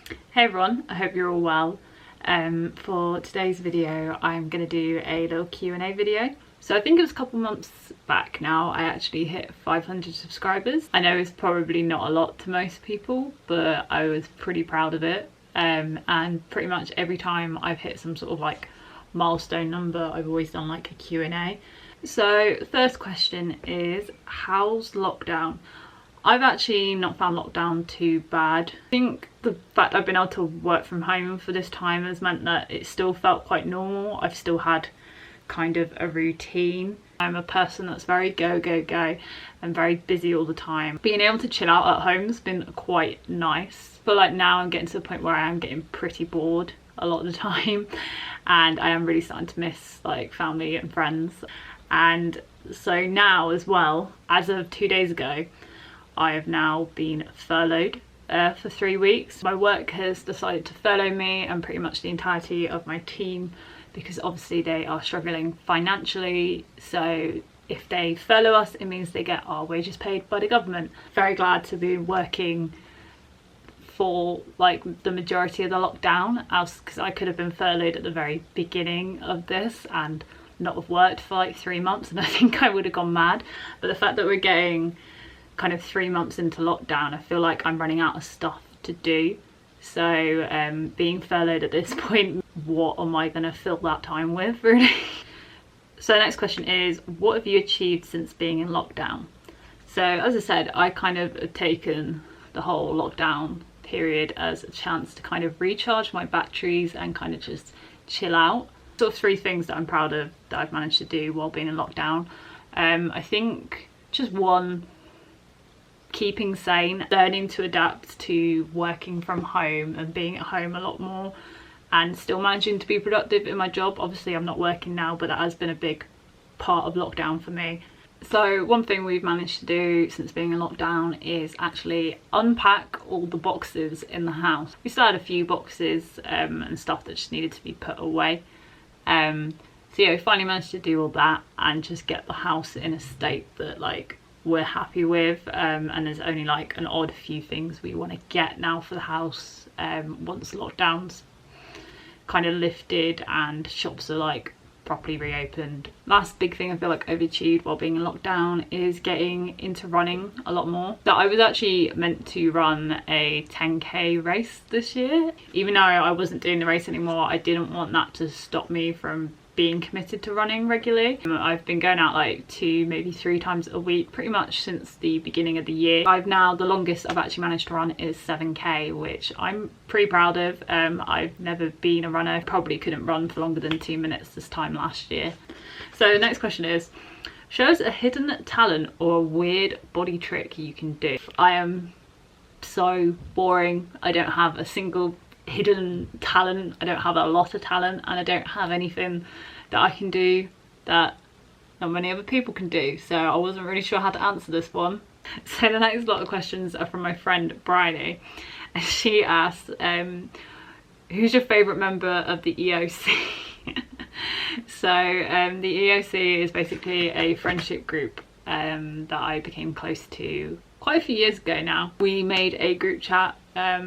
Hey everyone, I hope you're all well. For today's video I'm going to do a little Q&A video. So I think it was a couple months back now I actually hit 500 subscribers. I know it's probably not a lot to most people, but I was pretty proud of it. And pretty much every time I've hit some sort of like milestone number, I've always done like a Q&A. So the first question is, how's lockdown? I've actually not found lockdown too bad. I think the fact I've been able to work from home for this time has meant that it still felt quite normal. I've still had kind of a routine. I'm a person that's very go and very busy all the time. Being able to chill out at home has been quite nice. But like now I'm getting to the point where I am getting pretty bored a lot of the time, and I am really starting to miss like family and friends. And so now as well, as of 2 days ago, I have now been furloughed for 3 weeks. My work has decided to furlough me and pretty much the entirety of my team, because obviously they are struggling financially. So if they furlough us, it means they get our wages paid by the government. Very glad to be working for like the majority of the lockdown, because I could have been furloughed at the very beginning of this and not have worked for like 3 months, and I think I would have gone mad. But the fact that we're getting kind of 3 months into lockdown, I feel like I'm running out of stuff to do. So being furloughed at this point, what am I going to fill that time with, really? So the next question is, what have you achieved since being in lockdown? So as I said, I kind of have taken the whole lockdown period as a chance to kind of recharge my batteries and kind of just chill out. Sort of 3 things that I'm proud of that I've managed to do while being in lockdown. I think just one, keeping sane, learning to adapt to working from home and being at home a lot more and still managing to be productive in my job. Obviously I'm not working now, but that has been a big part of lockdown for me. So one thing we've managed to do since being in lockdown is actually unpack all the boxes in the house. We still had a few boxes and stuff that just needed to be put away. So yeah, we finally managed to do all that and just get the house in a state that like we're happy with, and there's only like an odd few things we want to get now for the house once lockdown's kind of lifted and shops are like properly reopened. Last big thing I feel like I've achieved while being in lockdown is getting into running a lot more. So I was actually meant to run a 10k race this year. Even though I wasn't doing the race anymore, I didn't want that to stop me from being committed to running regularly. I've been going out like 2, maybe 3 times a week pretty much since the beginning of the year. The longest I've actually managed to run is 7k, which I'm pretty proud of. I've never been a runner, probably couldn't run for longer than 2 minutes this time last year. So the next question is, show us a hidden talent or a weird body trick you can do. I am so boring. I don't have a single hidden talent. I don't have a lot of talent, and I don't have anything that I can do that not many other people can do, so I wasn't really sure how to answer this one. So the next lot of questions are from my friend Bryony, and she asked, who's your favourite member of the EOC? So the EOC is basically a friendship group that I became close to quite a few years ago now. We made a group chat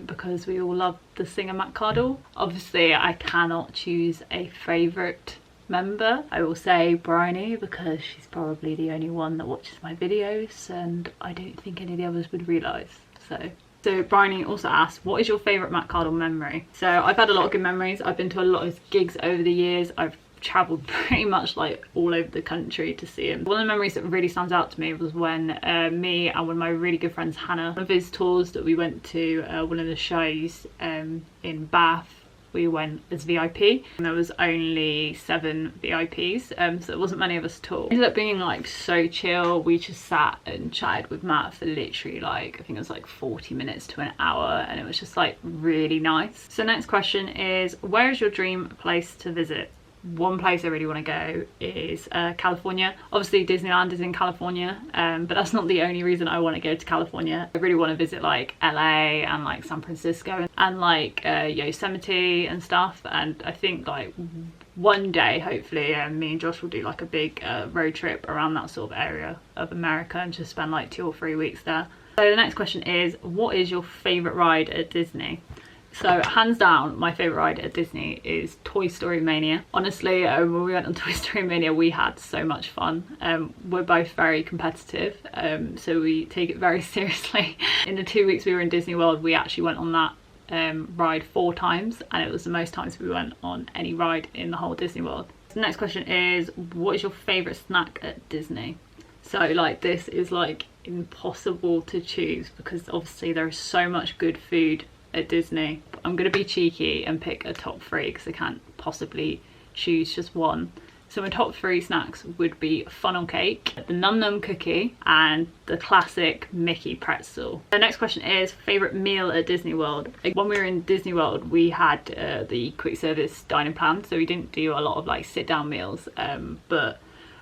because we all love the singer Matt Cardle. Obviously I cannot choose a favourite member. I will say Bryony because she's probably the only one that watches my videos, and I don't think any of the others would realise. So Bryony also asked, what is your favourite Matt Cardle memory? So I've had a lot of good memories. I've been to a lot of his gigs over the years. I've travelled pretty much like all over the country to see him. One of the memories that really stands out to me was when me and one of my really good friends, Hannah, one of his tours that we went to, one of the shows in Bath, we went as VIP, and there was only 7 VIPs, so there wasn't many of us at all. It ended up being like so chill. We just sat and chatted with Matt for literally like, I think it was like 40 minutes to an hour, and it was just like really nice. So next question is, where is your dream place to visit? One place I really want to go is California. Obviously Disneyland is in California, but that's not the only reason I want to go to California. I really want to visit like LA and like San Francisco and like Yosemite and stuff, and I think like one day hopefully me and Josh will do like a big road trip around that sort of area of America and just spend like 2 or 3 weeks there. So the next question is, what is your favourite ride at Disney? So hands down, my favourite ride at Disney is Toy Story Mania. Honestly, when we went on Toy Story Mania, we had so much fun. We're both very competitive, so we take it very seriously. In the 2 weeks we were in Disney World, we actually went on that ride 4 times, and it was the most times we went on any ride in the whole Disney World. The next question is, what is your favourite snack at Disney? So like, this is like impossible to choose because obviously there is so much good food at Disney. I'm gonna be cheeky and pick a top 3 because I can't possibly choose just one. So my top 3 snacks would be funnel cake, the Num Num cookie, and the classic Mickey pretzel. The next question is favourite meal at Disney World. When we were in Disney World, we had the quick service dining plan, so we didn't do a lot of like sit down meals, but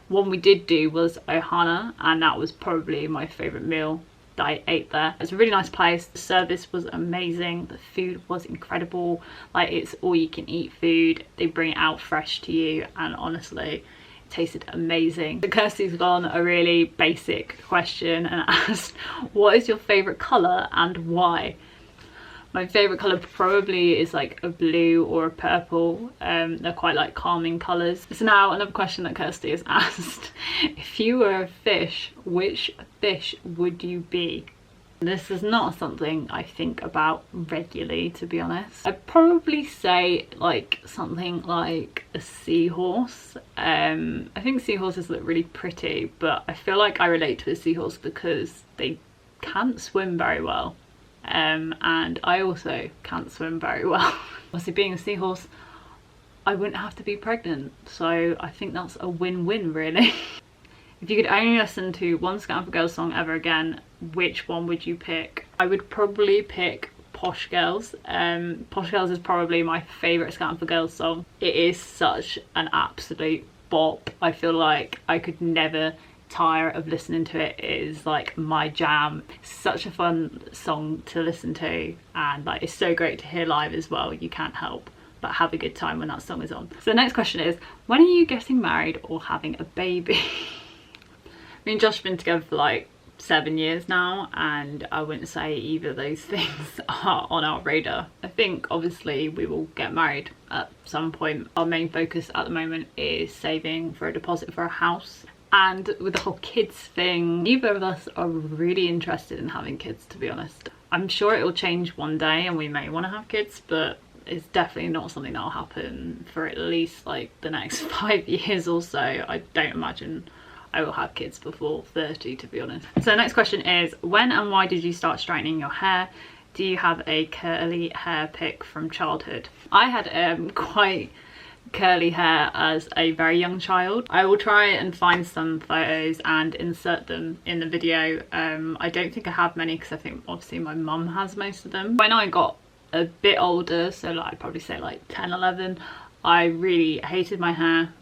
one we did do was Ohana, and that was probably my favourite meal that I ate there. It's a really nice place. The service was amazing. The food was incredible. Like, it's all you can eat food. They bring it out fresh to you, and honestly, it tasted amazing. So Kirsty's gone a really basic question and asked, what is your favourite colour and why? My favourite colour probably is like a blue or a purple. They're quite like calming colours. So now another question that Kirsty has asked. If you were a fish, which fish would you be? This is not something I think about regularly, to be honest. I'd probably say like something like a seahorse. I think seahorses look really pretty, but I feel like I relate to a seahorse because they can't swim very well. And I also can't swim very well. Obviously, being a seahorse, I wouldn't have to be pregnant, so I think that's a win-win really. If you could only listen to one Scout for Girls song ever again, which one would you pick? I would probably pick Posh Girls. Posh Girls is probably my favourite Scout for Girls song. It is such an absolute bop. I feel like I could never tire of listening to it. It is like my jam. Such a fun song to listen to, and like, it's so great to hear live as well. You can't help but have a good time when that song is on. So the next question is, when are you getting married or having a baby? Me and Josh have been together for like 7 years now, and I wouldn't say either of those things are on our radar. I think obviously we will get married at some point. Our main focus at the moment is saving for a deposit for a house. And with the whole kids thing, neither of us are really interested in having kids, to be honest. I'm sure it will change one day and we may want to have kids, but it's definitely not something that will happen for at least like the next 5 years or so. I don't imagine I will have kids before 30, to be honest. So the next question is, when and why did you start straightening your hair? Do you have a curly hair pic from childhood? I had quite curly hair as a very young child. I will try and find some photos and insert them in the video. I don't think I have many because I think obviously my mum has most of them. When I got a bit older, so like I'd probably say like 10, 11, I really hated my hair.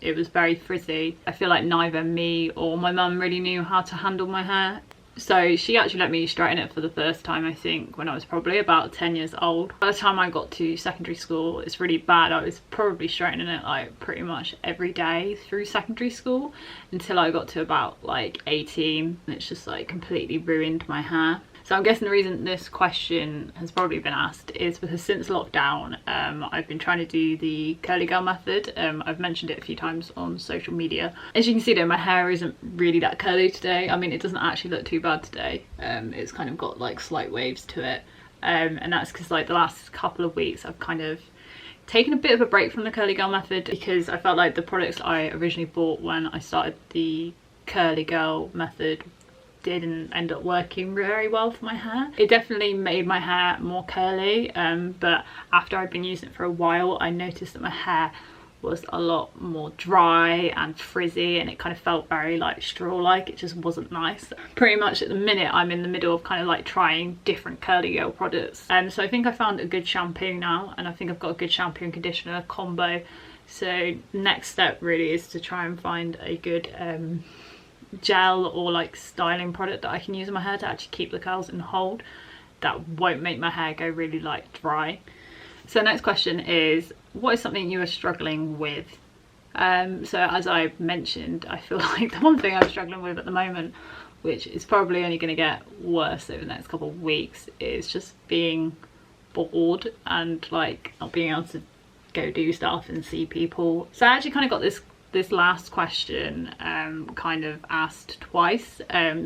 It was very frizzy. I feel like neither me or my mum really knew how to handle my hair. So she actually let me straighten it for the first time, I think, when I was probably about 10 years old. By the time I got to secondary school, it's really bad. I was probably straightening it like pretty much every day through secondary school until I got to about like 18. And it's just like completely ruined my hair. So I'm guessing the reason this question has probably been asked is because since lockdown, I've been trying to do the curly girl method. I've mentioned it a few times on social media. As you can see though, my hair isn't really that curly today. I mean, it doesn't actually look too bad today. It's kind of got like slight waves to it. And that's because like the last couple of weeks I've kind of taken a bit of a break from the curly girl method because I felt like the products I originally bought when I started the curly girl method didn't end up working very well for my hair. It definitely made my hair more curly, but after I'd been using it for a while, I noticed that my hair was a lot more dry and frizzy, and it kind of felt very like straw-like. It just wasn't nice. Pretty much at the minute I'm in the middle of kind of like trying different curly girl products, so I think I found a good shampoo now, and I think I've got a good shampoo and conditioner combo. So next step really is to try and find a good gel or like styling product that I can use in my hair to actually keep the curls in hold, that won't make my hair go really like dry. So next question is, what is something you are struggling with? So as I mentioned, I feel like the one thing I'm struggling with at the moment, which is probably only going to get worse over the next couple of weeks, is just being bored and like not being able to go do stuff and see people. So I actually kind of got this last question kind of asked twice.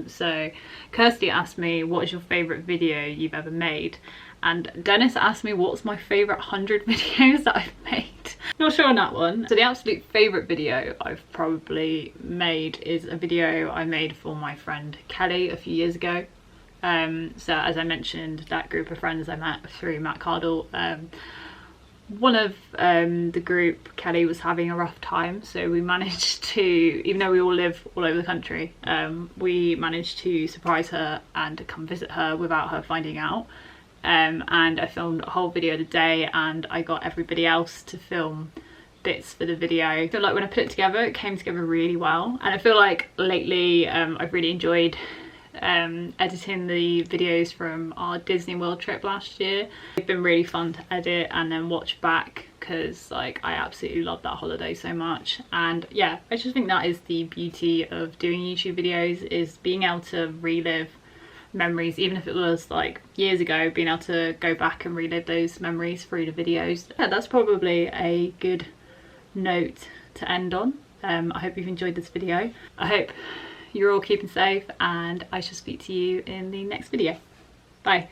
So Kirsty asked me, what is your favourite video you've ever made? And Dennis asked me, what's my favourite 100 videos that I've made? Not sure on that one. So the absolute favourite video I've probably made is a video I made for my friend Kelly a few years ago. So as I mentioned, that group of friends I met through Matt Cardle, one of the group, Kelly, was having a rough time, so we managed to, even though we all live all over the country, we managed to surprise her and come visit her without her finding out. And I filmed a whole video of the day, and I got everybody else to film bits for the video. I feel like when I put it together, it came together really well, and I feel like lately I've really enjoyed editing the videos from our Disney World trip last year. It's been really fun to edit and then watch back, because like I absolutely love that holiday so much. And yeah, I just think that is the beauty of doing YouTube videos, is being able to relive memories, even if it was like years ago, being able to go back and relive those memories through the videos. Yeah, that's probably a good note to end on. I hope you've enjoyed this video. I hope you're all keeping safe, and I shall speak to you in the next video. Bye.